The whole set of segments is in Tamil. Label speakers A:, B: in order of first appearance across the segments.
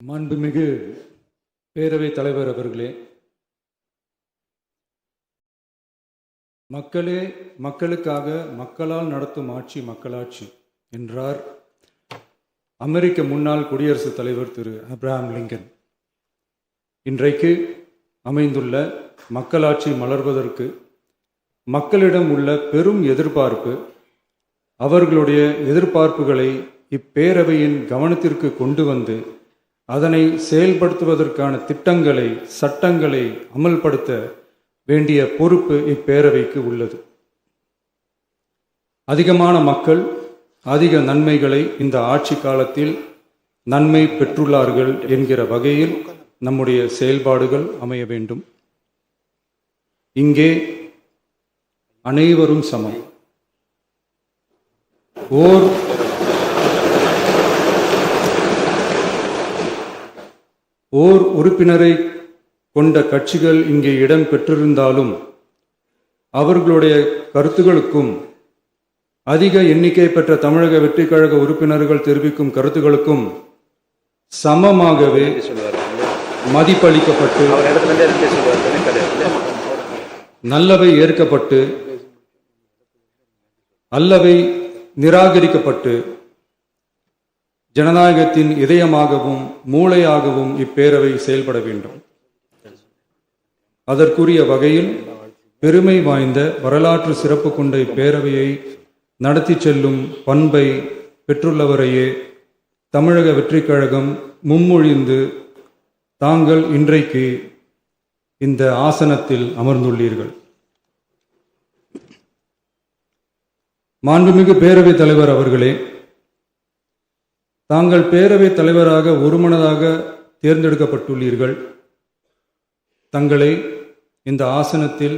A: மாண்புமிகு பேரவைத் தலைவர் அவர்களே, மக்களே மக்களுக்காக மக்களால் நடத்தும் ஆட்சி மக்களாட்சி என்றார் அமெரிக்க முன்னாள் குடியரசுத் தலைவர் திரு ஆப்ரஹாம் லிங்கன். இன்றைக்கு அமைந்துள்ள மக்களாட்சி மலர்வதற்கு மக்களிடம் உள்ள பெரும் எதிர்பார்ப்பு, அவர்களுடைய எதிர்பார்ப்புகளை இப்பேரவையின் கவனத்திற்கு கொண்டு வந்து அதனை செயல்படுத்துவதற்கான திட்டங்களை, சட்டங்களை அமல்படுத்த வேண்டிய பொறுப்பு இப்பேரவைக்கு உள்ளது. அதிகமான மக்கள் அதிக நன்மைகளை இந்த ஆட்சி காலத்தில் நன்மை பெற்றுள்ளார்கள் என்கிற வகையில் நம்முடைய செயல்பாடுகள் அமைய வேண்டும். இங்கே அனைவரும் சமம். ஓர் உறுப்பினரை கொண்ட கட்சிகள் இங்கே இடம் பெற்றிருந்தாலும் அவர்களுடைய கருத்துகளுக்கும் அதிக எண்ணிக்கை பெற்ற தமிழக வெற்றிக் கழக உறுப்பினர்கள் தெரிவிக்கும் கருத்துகளுக்கும் சமமாகவே மதிப்பளிக்கப்பட்டு நல்லவை ஏற்கப்பட்டு அல்லவை நிராகரிக்கப்பட்டு ஜனநாயகத்தின் இதயமாகவும் மூளையாகவும் இப்பேரவை செயல்பட வேண்டும். அதற்குரிய வகையில் பெருமை வாய்ந்த வரலாற்று சிறப்பு கொண்ட இப்பேரவையை நடத்தி செல்லும் பண்பை பெற்றுள்ளவரையே தமிழக வெற்றிக் கழகம் முன்மொழிந்து தாங்கள் இன்றைக்கு இந்த ஆசனத்தில் அமர்ந்துள்ளீர்கள். மாண்புமிகு பேரவைத் தலைவர் அவர்களே, தாங்கள் பேரவைத் தலைவராக ஒருமனதாக தேர்ந்தெடுக்கப்பட்டுள்ளீர்கள். தங்களை இந்த ஆசனத்தில்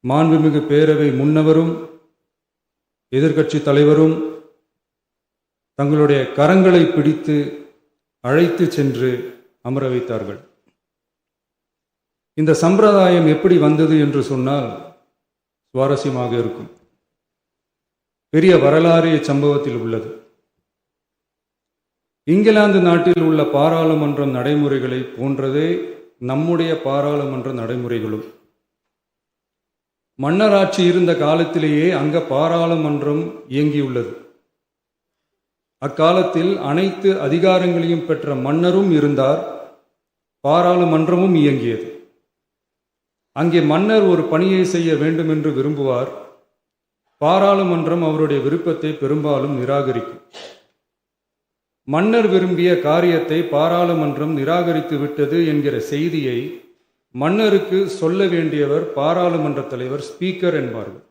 A: மாண்புமிகு பேரவை முன்னவரும் எதிர்க்கட்சி தலைவரும் தங்களுடைய கரங்களை பிடித்து அழைத்து சென்று அமர வைத்தார்கள். இந்த சம்பிரதாயம் எப்படி வந்தது என்று சொன்னால் சுவாரஸ்யமாக இருக்கும். பெரிய வரலாறு சம்பவத்தில் உள்ளது. இங்கிலாந்து நாட்டில் உள்ள பாராளுமன்ற நடைமுறைகளை போன்றதே நம்முடைய பாராளுமன்ற நடைமுறைகளும். மன்னராட்சி இருந்த காலத்திலேயே அங்க பாராளுமன்றம் இயங்கியுள்ளது. அக்காலத்தில் அனைத்து அதிகாரங்களையும் பெற்ற மன்னரும் இருந்தார், பாராளுமன்றமும் இயங்கியது. அங்கே மன்னர் ஒரு பணியை செய்ய வேண்டும் என்று விரும்புவார். பாராளுமன்றம் அவருடைய விருப்பத்தை பெரும்பாலும் நிராகரிக்கும். மன்னர் விரும்பிய காரியத்தை பாராளுமன்றம் நிராகரித்து விட்டது என்கிற செய்தியை மன்னருக்கு சொல்ல வேண்டியவர் பாராளுமன்ற தலைவர், ஸ்பீக்கர் என்பார்கள்.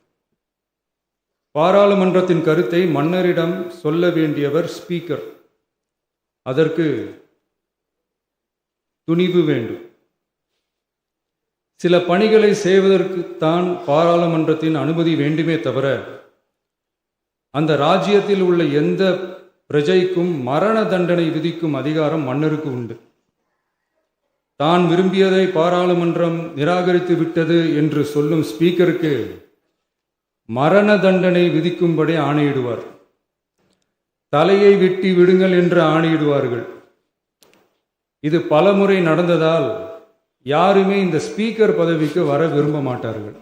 A: பாராளுமன்றத்தின் கருத்தை மன்னரிடம் சொல்ல வேண்டியவர் ஸ்பீக்கர். அதற்கு துணிவு வேண்டும். சில பணிகளை செய்வதற்குத்தான் பாராளுமன்றத்தின் அனுமதி வேண்டுமே தவிர அந்த ராஜ்யத்தில் உள்ள எந்த பிரஜைக்கும் மரண தண்டனை விதிக்கும் அதிகாரம் மன்னருக்கு உண்டு. தான் விரும்பியதை பாராளுமன்றம் நிராகரித்து விட்டது என்று சொல்லும் ஸ்பீக்கருக்கு மரண தண்டனை விதிக்கும்படி ஆணையிடுவார். தலையை வெட்டி விடுங்கள் என்று ஆணையிடுவார்கள். இது பலமுறை நடந்ததால் யாருமே இந்த ஸ்பீக்கர் பதவிக்கு வர விரும்ப மாட்டார்கள்.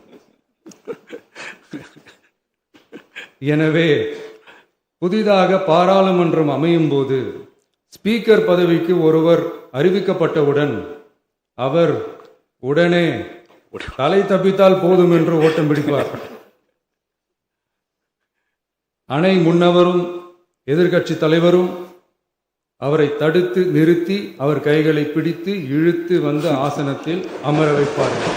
A: எனவே புதிதாக பாராளுமன்றம் அமையும் போது ஸ்பீக்கர் பதவிக்கு ஒருவர் அறிவிக்கப்பட்டவுடன் அவர் உடனே தலை தப்பித்தால் போதும் என்று ஓட்டம் பிடிப்பார். அணை முன்னவரும் எதிர்க்கட்சி தலைவரும் அவரை தடுத்து நிறுத்தி அவர் கைகளை பிடித்து இழுத்து வந்த ஆசனத்தில் அமர வைப்பார்கள்.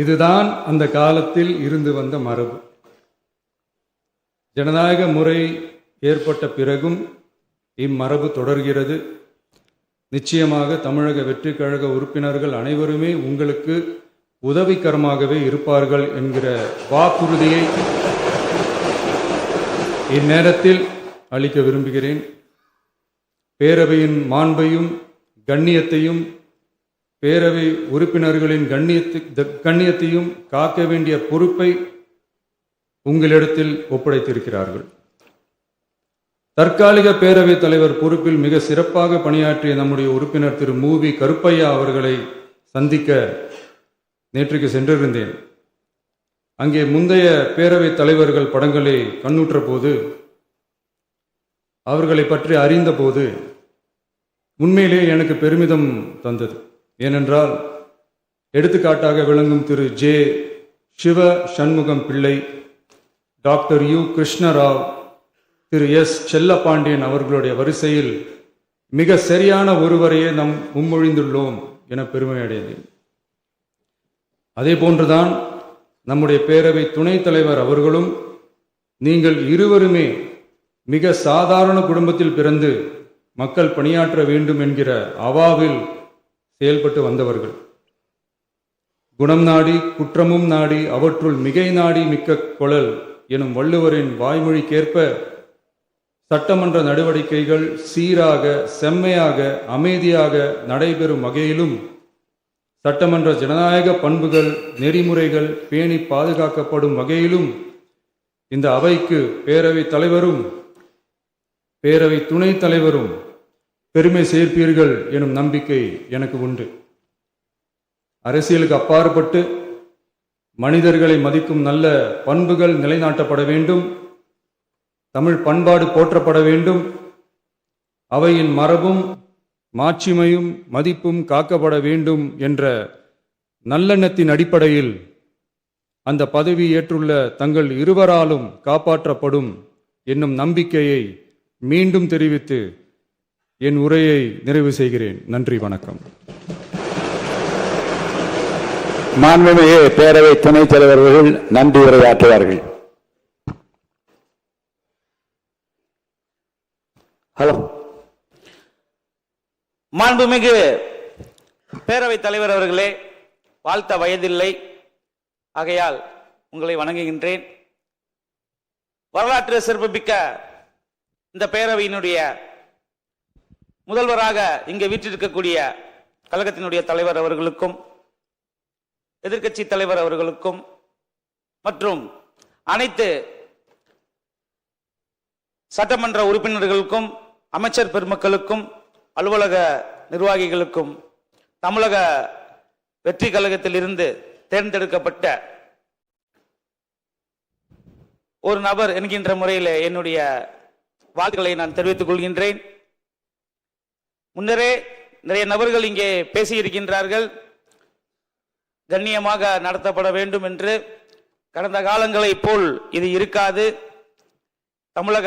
A: இதுதான் அந்த காலத்தில் இருந்து வந்த மரபு. ஜனநாயக முறை ஏற்பட்ட பிறகும் இம்மரபு தொடர்கிறது. நிச்சயமாக தமிழக வெற்றிக் கழக உறுப்பினர்கள் அனைவருமே உங்களுக்கு உதவிகரமாகவே இருப்பார்கள் என்கிற வாக்குறுதியை இந்நேரத்தில் அளிக்க விரும்புகிறேன். பேரவையின் மாண்பையும் கண்ணியத்தையும் பேரவை உறுப்பினர்களின் கண்ணியத்தையும் காக்க வேண்டிய பொறுப்பை உங்களிடத்தில் ஒப்படைத்திருக்கிறார்கள். தற்காலிக பேரவைத் தலைவர் பொறுப்பில் மிக சிறப்பாக பணியாற்றிய நம்முடைய உறுப்பினர் திரு மூவி கருப்பையா அவர்களை சந்திக்க நேற்றுக்கு சென்றிருந்தேன். அங்கே முந்தைய பேரவைத் தலைவர்கள் படங்களை கண்ணுற்ற போது, அவர்களை பற்றி அறிந்த போது உண்மையிலே எனக்கு பெருமிதம் தந்தது. ஏனென்றால் எடுத்துக்காட்டாக விளங்கும் திரு ஜே சிவ சண்முகம் பிள்ளை, டாக்டர் யு கிருஷ்ணராவ், திரு எஸ் செல்லப்பாண்டியன் அவர்களுடைய வரிசையில் மிக சரியான ஒருவரையே நாம் முன்மொழிந்துள்ளோம் என பெருமை அடைந்தேன். அதே போன்றுதான் நம்முடைய பேரவை துணைத் தலைவர் அவர்களும் நீங்கள் இருவருமே மிக சாதாரண குடும்பத்தில் பிறந்து மக்கள் பணியாற்ற வேண்டும் என்கிற அவாவில் செயல்பட்டு வந்தவர்கள். குணம் நாடி குற்றமும் நாடி அவற்றுள் மிகை நாடி மிக்க கொளல் எனும் வள்ளுவரின் வாய்மொழிக்கேற்ப சட்டமன்ற நடவடிக்கைகள் சீராக, செம்மையாக, அமைதியாக நடைபெறும் வகையிலும் சட்டமன்ற ஜனநாயக பண்புகள், நெறிமுறைகள் பேணி பாதுகாக்கப்படும் வகையிலும் இந்த அவைக்கு பேரவை தலைவரும் பேரவை துணைத் தலைவரும் பெருமை சேர்ப்பீர்கள் எனும் நம்பிக்கை எனக்கு உண்டு. அரசியலுக்கு அப்பாற்பட்டு மனிதர்களை மதிக்கும் நல்ல பண்புகள் நிலைநாட்டப்பட வேண்டும். தமிழ் பண்பாடு போற்றப்பட வேண்டும். அவையின் மரபும் மாட்சிமையும் மதிப்பும் காக்கப்பட வேண்டும் என்ற நல்லெண்ணத்தின் அடிப்படையில் அந்த பதவி ஏற்றுள்ள தங்கள் இருவராலும் காப்பாற்றப்படும் என்னும் நம்பிக்கையை மீண்டும் தெரிவித்து என் உரையை நிறைவு செய்கிறேன். நன்றி, வணக்கம்.
B: மாண்புமிகு பேரவை துணைத் தலைவர்கள் நன்றி உரையாற்றுவார்கள்.
C: ஹலோ. மாண்புமிகு பேரவைத் தலைவர் அவர்களே, வாழ்த்த வயதில்லை, ஆகையால் உங்களை வணங்குகின்றேன். வரலாற்று சிறப்புமிக்க இந்த பேரவையினுடைய முதல்வராக இங்கே வீற்றிருக்கக்கூடிய கழகத்தினுடைய தலைவர் அவர்களுக்கும், எதிர்க்கட்சி தலைவர் அவர்களுக்கும் மற்றும் அனைத்து சட்டமன்ற உறுப்பினர்களுக்கும், அமைச்சர் பெருமக்களுக்கும், அலுவலக நிர்வாகிகளுக்கும், தமிழக வெற்றி கழகத்தில் இருந்து தேர்ந்தெடுக்கப்பட்ட ஒரு நபர் என்கின்ற முறையில் என்னுடைய வாழ்த்துக்களை நான் தெரிவித்துக் கொள்கின்றேன். முன்னரே நிறைய நபர்கள் இங்கே பேசியிருக்கின்றார்கள், கண்ணியமாக நடத்தப்பட வேண்டும் என்று. கடந்த காலங்களைப் போல் இது இருக்காது. தமிழக